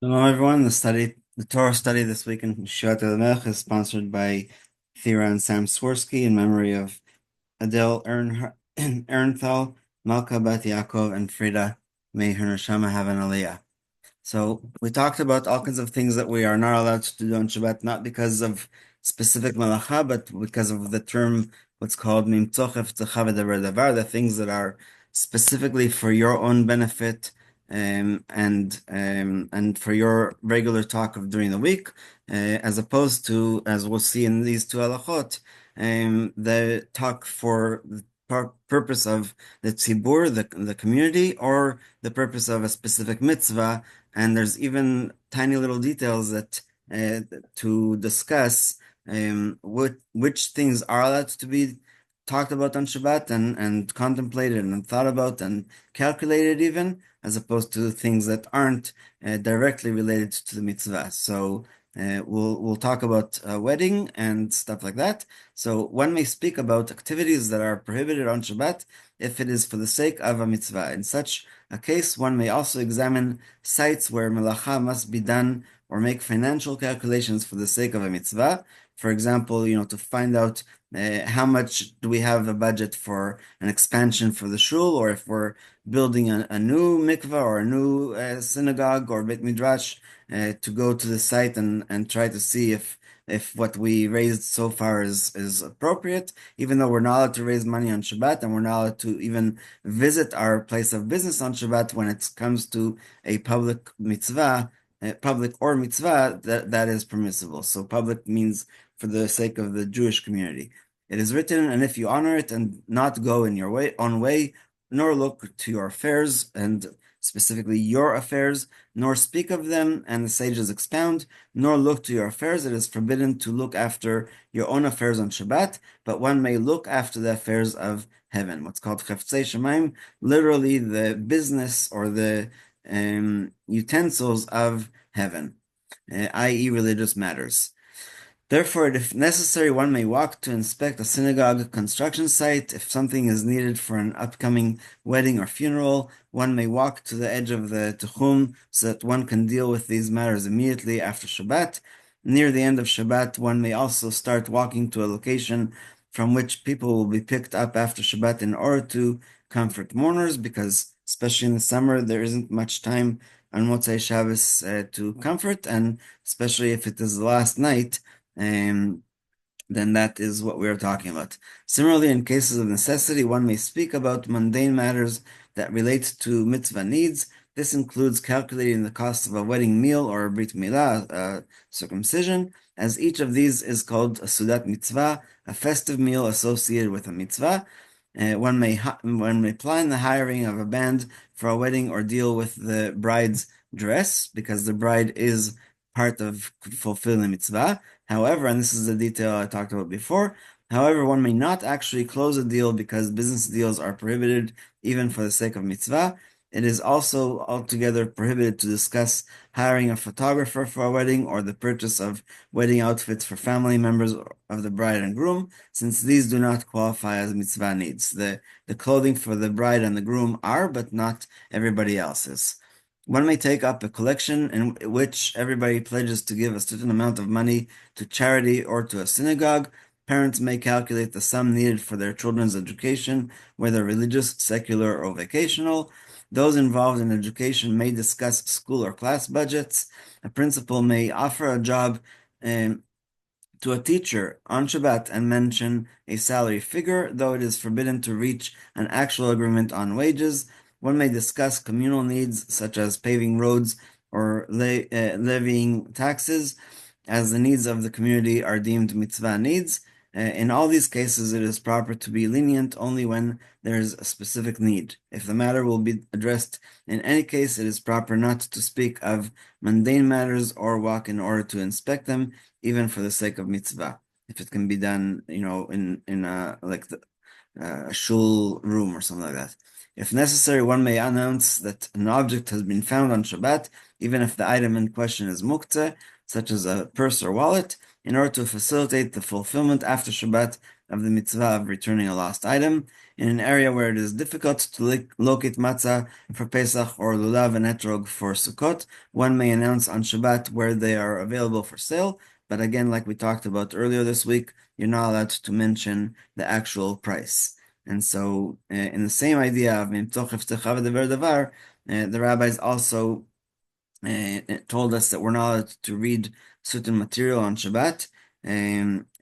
Hello, everyone. The Torah study this week in Yeshiva Elimelech is sponsored by Thera and Sam Swirsky in memory of Adele Ernthal, Malka Bat Yaakov, and Frida. May her neshama have an aliyah. So we talked about all kinds of things that we are not allowed to do on Shabbat, not because of specific malacha, but because of the term, what's called mimtzochef tzecha v'davar davar, the things that are specifically for your own benefit, and for your regular talk of during the week, as opposed to, as we'll see in these two halachot, the talk for the purpose of the tzibur, the community, or the purpose of a specific mitzvah, and there's even tiny little details that to discuss which things are allowed to be talked about on Shabbat and contemplated and thought about and calculated even, as opposed to things that aren't directly related to the mitzvah. So we'll talk about wedding and stuff like that. So one may speak about activities that are prohibited on Shabbat if it is for the sake of a mitzvah. In such a case, one may also examine sites where melacha must be done or make financial calculations for the sake of a mitzvah. For example, to find out how much do we have a budget for an expansion for the shul, or if we're building a new mikvah or a new synagogue or beit midrash, to go to the site and try to see if what we raised so far is appropriate, even though we're not allowed to raise money on Shabbat, and we're not allowed to even visit our place of business on Shabbat when it comes to a public mitzvah, public or mitzvah, that is permissible. So public means for the sake of the Jewish community. It is written, and if you honor it and not go in your own way, nor look to your affairs, and specifically your affairs, nor speak of them, and the sages expound, nor look to your affairs. It is forbidden to look after your own affairs on Shabbat, but one may look after the affairs of heaven, what's called cheftzei shemaim, literally the business or the utensils of heaven, i.e., religious matters. Therefore, if necessary, one may walk to inspect a synagogue construction site. If something is needed for an upcoming wedding or funeral, one may walk to the edge of the Tehum so that one can deal with these matters immediately after Shabbat. Near the end of Shabbat, one may also start walking to a location from which people will be picked up after Shabbat in order to comfort mourners, because especially in the summer, there isn't much time on Motzei Shabbos to comfort, and especially if it is the last night, then that is what we are talking about. Similarly, in cases of necessity, one may speak about mundane matters that relate to mitzvah needs. This includes calculating the cost of a wedding meal or a brit milah, circumcision, as each of these is called a sudat mitzvah, a festive meal associated with a mitzvah. One may plan the hiring of a band for a wedding or deal with the bride's dress, because the bride is part of fulfilling the mitzvah. However, and this is the detail I talked about before, however, one may not actually close a deal because business deals are prohibited even for the sake of mitzvah. It is also altogether prohibited to discuss hiring a photographer for a wedding or the purchase of wedding outfits for family members of the bride and groom, since these do not qualify as mitzvah needs. The clothing for the bride and the groom are, but not everybody else's. One may take up a collection in which everybody pledges to give a certain amount of money to charity or to a synagogue. Parents may calculate the sum needed for their children's education, whether religious, secular, or vocational. Those involved in education may discuss school or class budgets. A principal may offer a job to a teacher on Shabbat and mention a salary figure, though it is forbidden to reach an actual agreement on wages. One may discuss communal needs such as paving roads or levying taxes, as the needs of the community are deemed mitzvah needs. In all these cases, it is proper to be lenient only when there is a specific need. If the matter will be addressed in any case, it is proper not to speak of mundane matters or walk in order to inspect them, even for the sake of mitzvah. If it can be done, in a shul room or something like that. If necessary, one may announce that an object has been found on Shabbat, even if the item in question is muktzeh, such as a purse or wallet, in order to facilitate the fulfillment after Shabbat of the mitzvah of returning a lost item. In an area where it is difficult to locate matzah for Pesach or lulav and etrog for Sukkot, one may announce on Shabbat where they are available for sale. But again, like we talked about earlier this week, you're not allowed to mention the actual price. And so, in the same idea of the rabbis also told us that we're not allowed to read certain material on Shabbat,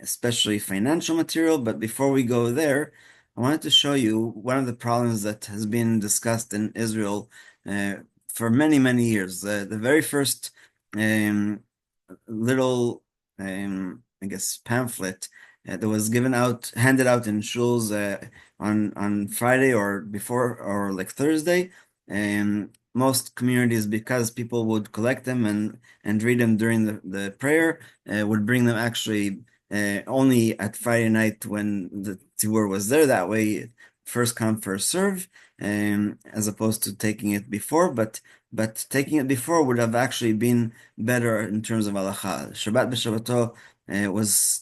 especially financial material. But before we go there, I wanted to show you one of the problems that has been discussed in Israel for many, many years. The very first little, I guess, pamphlet that was handed out in shuls on Friday or before or like Thursday. Most communities, because people would collect them and read them during the prayer, would bring them actually only at Friday night when the tzibur was there. That way, first come, first serve, as opposed to taking it before. But taking it before would have actually been better in terms of halacha. Shabbat b'Shabbato was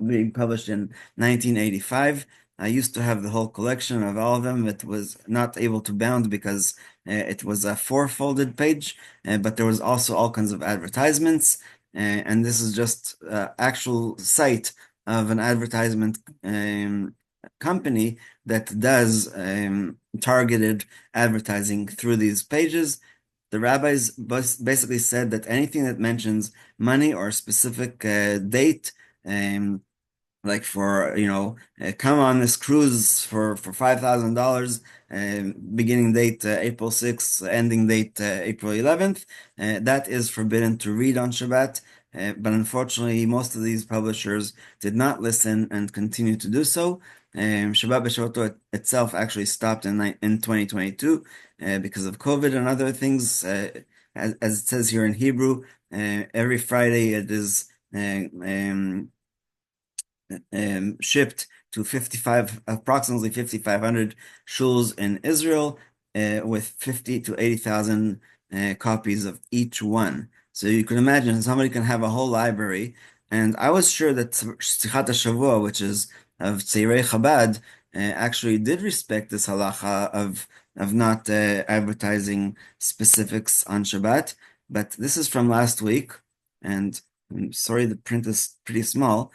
being published in 1985. I used to have the whole collection of all of them. It was not able to bound because it was a four-folded page, but there was also all kinds of advertisements. And this is just actual site of an advertisement company that does targeted advertising through these pages. The rabbis basically said that anything that mentions money or a specific date, like for come on this cruise for $5,000, beginning date April 6th, ending date April 11th, that is forbidden to read on Shabbat. But unfortunately, most of these publishers did not listen and continue to do so. Shabbat b'Shabbato itself actually stopped in 2022 because of COVID and other things. As it says here in Hebrew, every Friday it is shipped to approximately 5,500 shuls in Israel, with 50 to 80,000 copies of each one. So you can imagine somebody can have a whole library. And I was sure that Sichat HaShavua, which is of Tzeirei Chabad, actually did respect this halacha of not advertising specifics on Shabbat. But this is from last week, and I'm sorry the print is pretty small.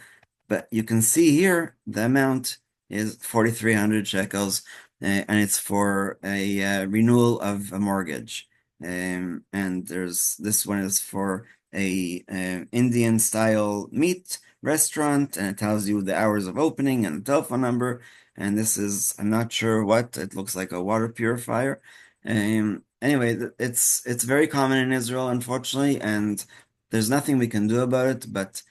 But you can see here the amount is 4,300 shekels, and it's for a renewal of a mortgage. And this one is for a Indian style meat restaurant, and it tells you the hours of opening and the telephone number. And this is, I'm not sure what, it looks like a water purifier. Anyway, it's very common in Israel, unfortunately, and there's nothing we can do about it, but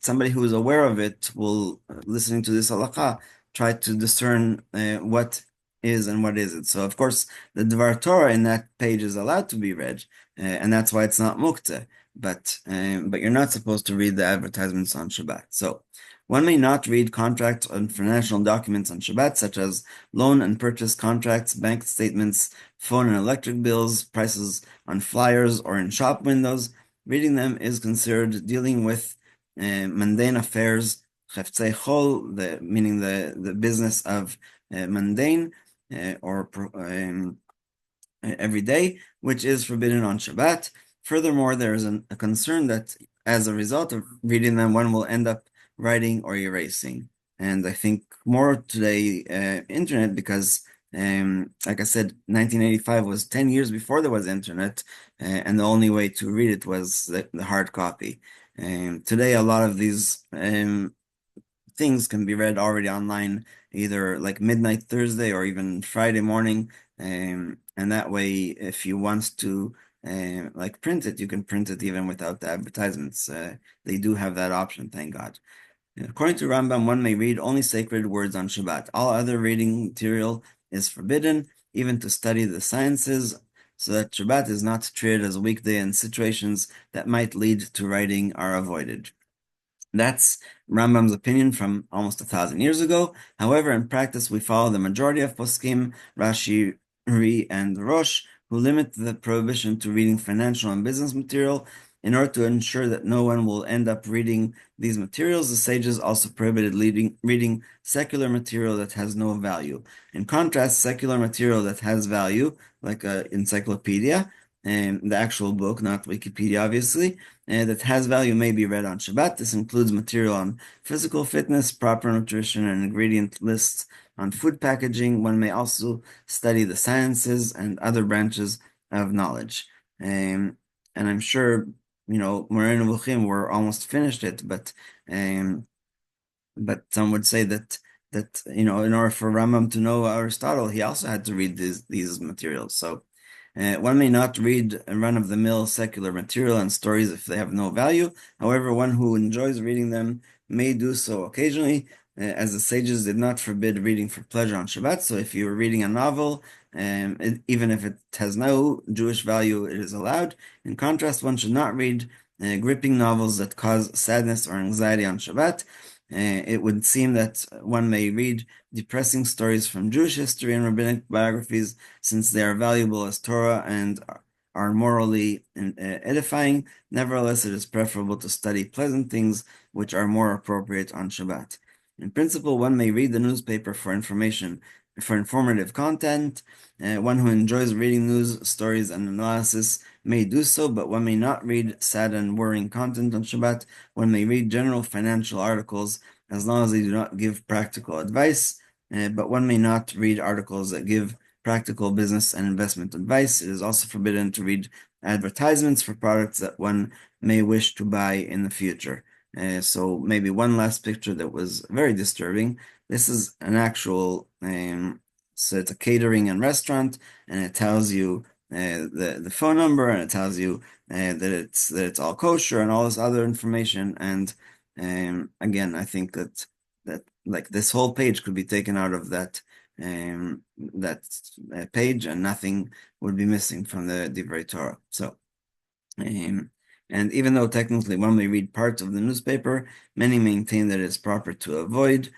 somebody who is aware of it will, listening to this halacha, try to discern what is and what isn't. So, of course, the Dvar Torah in that page is allowed to be read, and that's why it's not muktzeh. But you're not supposed to read the advertisements on Shabbat. So, one may not read contracts and financial documents on Shabbat, such as loan and purchase contracts, bank statements, phone and electric bills, prices on flyers or in shop windows. Reading them is considered dealing with mundane affairs, cheftzei chol, meaning the business of mundane or every day, which is forbidden on Shabbat. Furthermore, there is a concern that as a result of reading them, one will end up writing or erasing. And I think more today, internet, because like I said, 1985 was 10 years before there was internet, and the only way to read it was the hard copy. Today, a lot of these things can be read already online, either like midnight Thursday or even Friday morning. And that way, if you want to like print it, you can print it even without the advertisements. They do have that option, thank God. According to Rambam, one may read only sacred words on Shabbat. All other reading material is forbidden, even to study the sciences, so that Shabbat is not treated as a weekday, and situations that might lead to writing are avoided. That's Rambam's opinion from almost 1,000 years ago. However, in practice, we follow the majority of poskim, Rashi, Ri, and Rosh, who limit the prohibition to reading financial and business material In order to ensure that no one will end up reading these materials, the sages also prohibited reading secular material that has no value. In contrast, secular material that has value, like an encyclopedia, and the actual book, not Wikipedia, obviously, that has value may be read on Shabbat. This includes material on physical fitness, proper nutrition, and ingredient lists on food packaging. One may also study the sciences and other branches of knowledge. And I'm sure, Moreh Nevuchim, we're almost finished it, but some would say that in order for Rambam to know Aristotle, he also had to read these materials. So one may not read run-of-the-mill secular material and stories if they have no value. However, one who enjoys reading them may do so occasionally, as the sages did not forbid reading for pleasure on Shabbat. So if you are reading a novel, even if it has no Jewish value, it is allowed. In contrast, one should not read gripping novels that cause sadness or anxiety on Shabbat. It would seem that one may read depressing stories from Jewish history and rabbinic biographies, since they are valuable as Torah and are morally edifying. Nevertheless, it is preferable to study pleasant things which are more appropriate on Shabbat. In principle, one may read the newspaper for informative content. One who enjoys reading news, stories, and analysis may do so, but one may not read sad and worrying content on Shabbat. One may read general financial articles as long as they do not give practical advice, but one may not read articles that give practical business and investment advice. It is also forbidden to read advertisements for products that one may wish to buy in the future. So maybe one last picture that was very disturbing. This is an actual, so it's a catering and restaurant, and it tells you the phone number, and it tells you that it's all kosher and all this other information. And again, I think that like this whole page could be taken out of that page, and nothing would be missing from the Divrei Torah. So. And even though technically one may read parts of the newspaper, many maintain that it is proper to avoid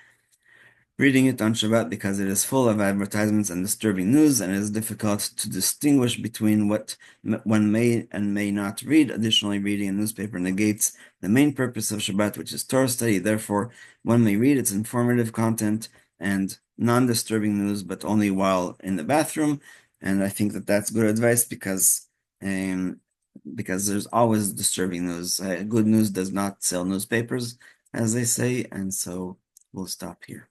reading it on Shabbat because it is full of advertisements and disturbing news, and it is difficult to distinguish between what one may and may not read. Additionally, reading a newspaper negates the main purpose of Shabbat, which is Torah study. Therefore, one may read its informative content and non-disturbing news, but only while in the bathroom. And I think that that's good advice because there's always disturbing news. Good news does not sell newspapers, as they say, and so we'll stop here.